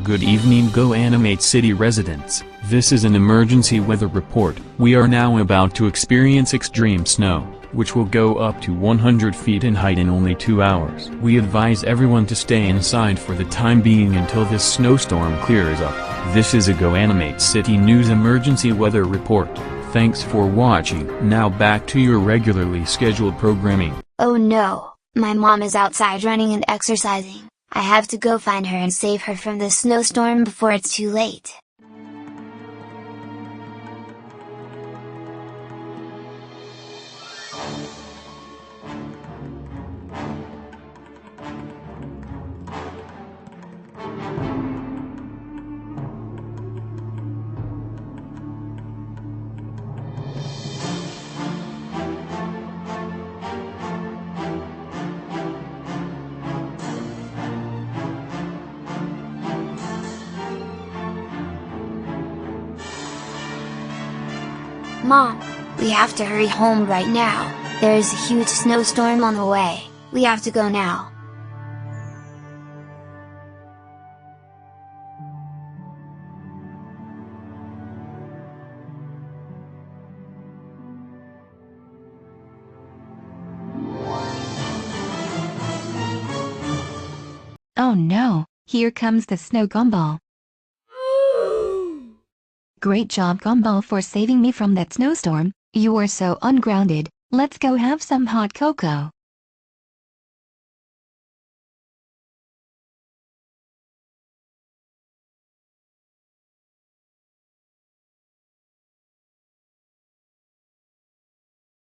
Good evening Go Animate City residents, this is an emergency weather report. We are now about to experience extreme snow, which will go up to 100 feet in height in only 2 hours. We advise everyone to stay inside for the time being until this snowstorm clears up. This is a Go Animate City News emergency weather report. Thanks for watching. Now back to your regularly scheduled programming. Oh no, my mom is outside running and exercising. I have to go find her and save her from the snowstorm before it's too late. Mom, we have to hurry home right now. There is a huge snowstorm on the way. We have to go now. Oh no, here comes the snow Gumball. Great job Gumball for saving me from that snowstorm. You are so ungrounded. Let's go have some hot cocoa.